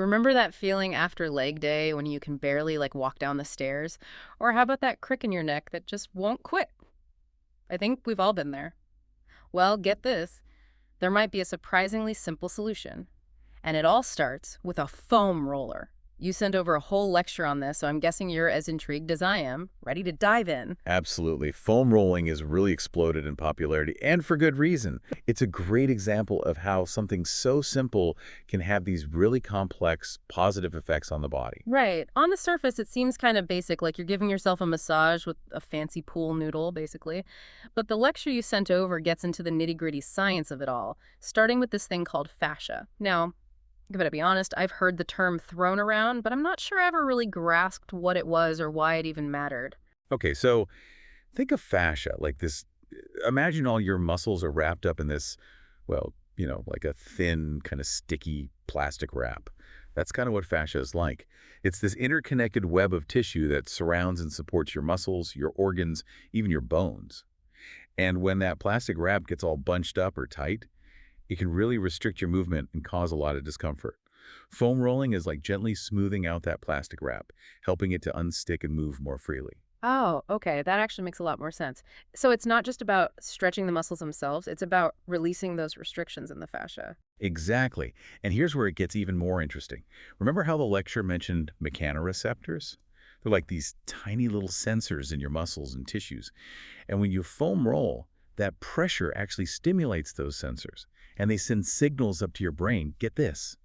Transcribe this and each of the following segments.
Remember that feeling after leg day when you can barely walk down the stairs? Or how about that crick in your neck that just won't quit? I think we've all been there. Well, get this. There might be a surprisingly simple solution. And it all starts with a foam roller. You sent over a whole lecture on this, so I'm guessing you're as intrigued as I am, ready to dive in. Absolutely. Foam rolling has really exploded in popularity, and for good reason. It's a great example of how something so simple can have these really complex positive effects on the body. Right. On the surface, it seems kind of basic, like you're giving yourself a massage with a fancy pool noodle, basically. But the lecture you sent over gets into the nitty-gritty science of it all, starting with this thing called fascia. Now, I'm gonna be honest, I've heard the term thrown around, but I'm not sure I ever really grasped what it was or why it even mattered. Okay, so think of fascia like this. Imagine all your muscles are wrapped up in this, well, like a thin, kind of sticky plastic wrap. That's kind of what fascia is like. It's this interconnected web of tissue that surrounds and supports your muscles, your organs, even your bones. And when that plastic wrap gets all bunched up or tight, it can really restrict your movement and cause a lot of discomfort. Foam rolling is like gently smoothing out that plastic wrap, helping it to unstick and move more freely. Oh, okay. That actually makes a lot more sense. So it's not just about stretching the muscles themselves, it's about releasing those restrictions in the fascia. Exactly. And here's where it gets even more interesting. Remember how the lecture mentioned mechanoreceptors? They're like these tiny little sensors in your muscles and tissues. And when you foam roll, that pressure actually stimulates those sensors, and they send signals up to your brain. Get this.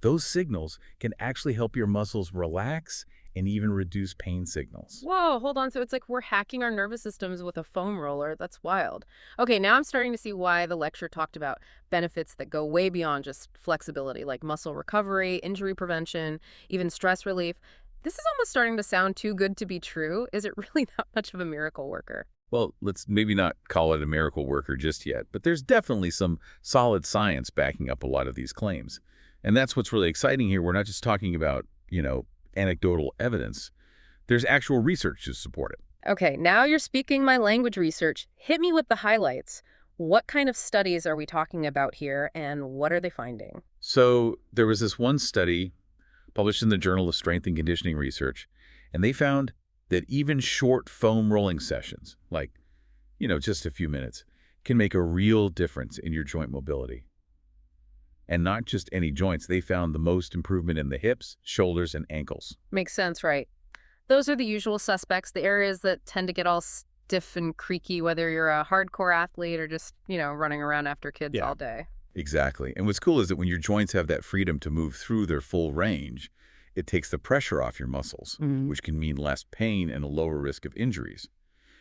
Those signals can actually help your muscles relax and even reduce pain signals. Whoa, hold on. So it's like we're hacking our nervous systems with a foam roller. That's wild. Okay, now I'm starting to see why the lecture talked about benefits that go way beyond just flexibility, like muscle recovery, injury prevention, even stress relief. This is almost starting to sound too good to be true. Is it really that much of a miracle worker? Well, let's maybe not call it a miracle worker just yet, but there's definitely some solid science backing up a lot of these claims. And that's what's really exciting here. We're not just talking about, anecdotal evidence. There's actual research to support it. Okay, now you're speaking my language research. Hit me with the highlights. What kind of studies are we talking about here, and what are they finding? So there was this one study published in the Journal of Strength and Conditioning Research, and they found that even short foam rolling sessions, like, just a few minutes, can make a real difference in your joint mobility. And not just any joints, they found the most improvement in the hips, shoulders, and ankles. Makes sense, right? Those are the usual suspects, the areas that tend to get all stiff and creaky, whether you're a hardcore athlete or just, running around after kids Yeah, all day. exactly. And what's cool is that when your joints have that freedom to move through their full range, it takes the pressure off your muscles, Mhm. which can mean less pain and a lower risk of injuries.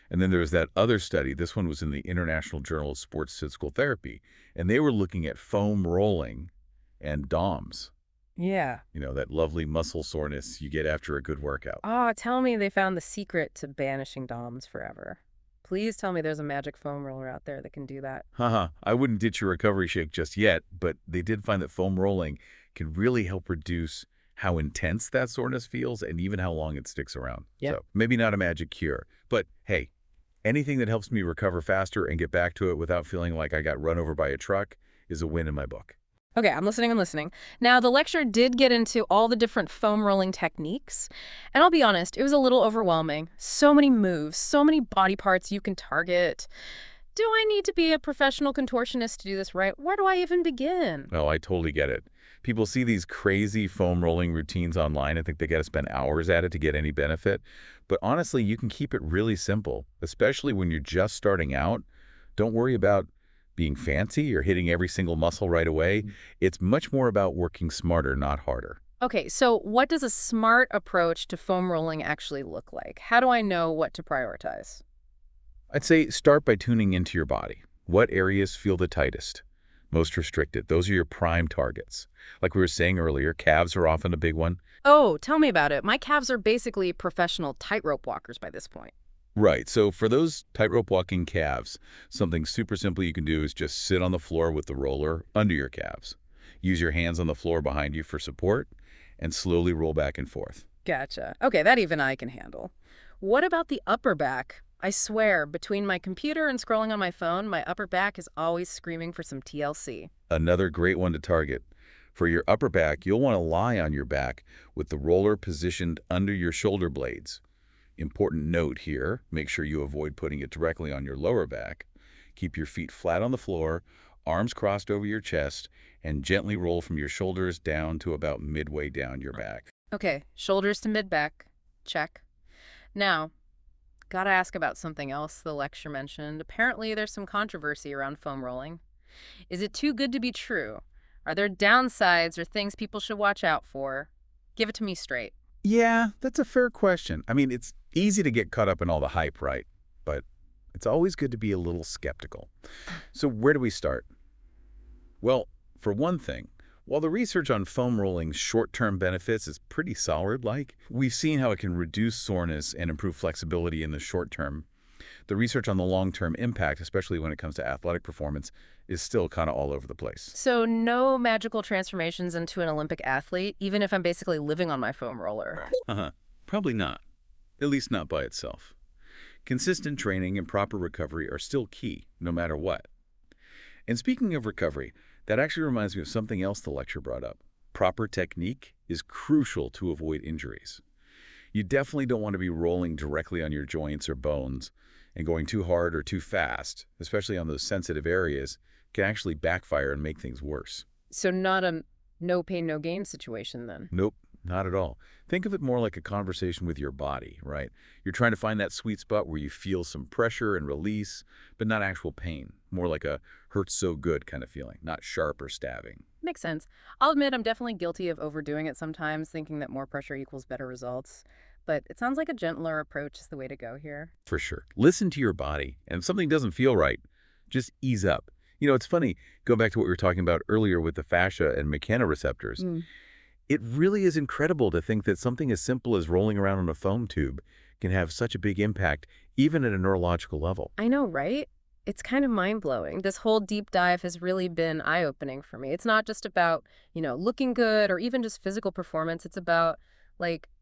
And then there's that other study. This one was in the International Journal of Sports Physical Therapy, and they were looking at foam rolling and DOMS, Yeah. that lovely muscle soreness you get after a good workout. Oh, tell me they found the secret to banishing DOMs forever. Please tell me there's a magic foam roller out there that can do that. Haha, I wouldn't ditch your recovery shake just yet, but they did find that foam rolling can really help reduce how intense that soreness feels and even how long it sticks around. Yeah. So maybe not a magic cure, but hey, anything that helps me recover faster and get back to it without feeling like I got run over by a truck is a win in my book. Okay, I'm listening, I'm listening. Now, the lecture did get into all the different foam rolling techniques, and I'll be honest, it was a little overwhelming. So many moves, so many body parts you can target. Do I need to be a professional contortionist to do this right? Where do I even begin? Oh, I totally get it. People see these crazy foam rolling routines online and think they got to spend hours at it to get any benefit. But honestly, you can keep it really simple, especially when you're just starting out. Don't worry about being fancy or hitting every single muscle right away. It's much more about working smarter, not harder. Okay, so what does a smart approach to foam rolling actually look like? How do I know what to prioritize? I'd say start by tuning into your body. What areas feel the tightest, most restricted? Those are your prime targets. Like we were saying earlier, calves are often a big one. Oh, tell me about it. My calves are basically professional tightrope walkers by this point. Right, so for those tightrope walking calves, something super simple you can do is just sit on the floor with the roller under your calves. Use your hands on the floor behind you for support, and slowly roll back and forth. Gotcha. Okay, that even I can handle. What about the upper back? I swear, between my computer and scrolling on my phone, my upper back is always screaming for some TLC. Another great one to target. For your upper back, you'll want to lie on your back with the roller positioned under your shoulder blades. Important note here, make sure you avoid putting it directly on your lower back. Keep your feet flat on the floor, arms crossed over your chest, and gently roll from your shoulders down to about midway down your back. Okay, shoulders to mid-back. Check. Now, gotta ask about something else the lecture mentioned. Apparently, there's some controversy around foam rolling. Is it too good to be true? Are there downsides or things people should watch out for? Give it to me straight. Yeah, that's a fair question. I mean, it's easy to get caught up in all the hype, right? But it's always good to be a little skeptical. So where do we start? Well, for one thing, while the research on foam rolling's short-term benefits is pretty solid, we've seen how it can reduce soreness and improve flexibility in the short term, the research on the long-term impact, especially when it comes to athletic performance, is still kind of all over the place. So, no magical transformations into an Olympic athlete, even if I'm basically living on my foam roller. Uh-huh. Probably not. At least not by itself. Consistent training and proper recovery are still key, no matter what. And speaking of recovery, that actually reminds me of something else the lecture brought up. Proper technique is crucial to avoid injuries. You definitely don't want to be rolling directly on your joints or bones, and going too hard or too fast, especially on those sensitive areas, can actually backfire and make things worse. So, not a no pain, no gain situation then. Nope, not at all. Think of it more like a conversation with your body, right? You're trying to find that sweet spot where you feel some pressure and release, but not actual pain. More like a hurts so good kind of feeling, not sharp or stabbing. Makes sense. I'll admit I'm definitely guilty of overdoing it sometimes, thinking that more pressure equals better results. But it sounds like a gentler approach is the way to go here. For sure. Listen to your body, and if something doesn't feel right, just ease up. You know, it's funny, go back to what we were talking about earlier with the fascia and mechanoreceptors. Mm. It really is incredible to think that something as simple as rolling around on a foam tube can have such a big impact, even at a neurological level. I know, right? It's kind of mind-blowing. This whole deep dive has really been eye-opening for me. It's not just about, looking good or even just physical performance. It's about,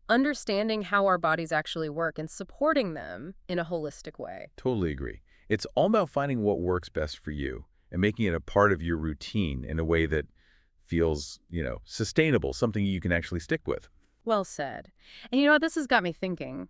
understanding how our bodies actually work and supporting them in a holistic way. Totally agree. It's all about finding what works best for you and making it a part of your routine in a way that feels, sustainable, something you can actually stick with. Well said. And this has got me thinking.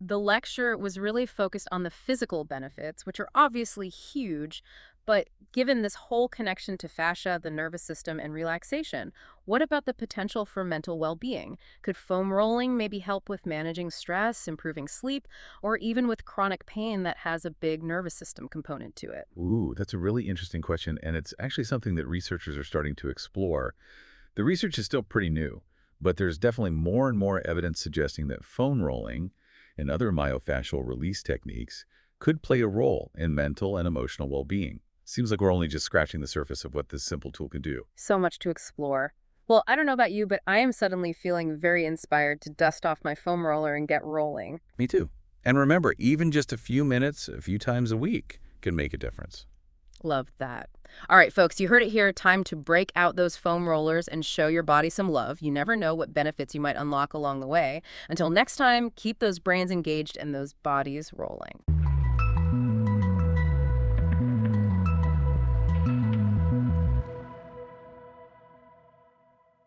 The lecture was really focused on the physical benefits, which are obviously huge, but given this whole connection to fascia, the nervous system, and relaxation, what about the potential for mental well-being? Could foam rolling maybe help with managing stress, improving sleep, or even with chronic pain that has a big nervous system component to it? Ooh, that's a really interesting question, and it's actually something that researchers are starting to explore. The research is still pretty new, but there's definitely more and more evidence suggesting that foam rolling and other myofascial release techniques could play a role in mental and emotional well-being. Seems like we're only just scratching the surface of what this simple tool can do. So much to explore. Well, I don't know about you, but I am suddenly feeling very inspired to dust off my foam roller and get rolling. Me too. And remember, even just a few minutes, a few times a week can make a difference. Love that. All right, folks, you heard it here. Time to break out those foam rollers and show your body some love. You never know what benefits you might unlock along the way. Until next time, keep those brains engaged and those bodies rolling.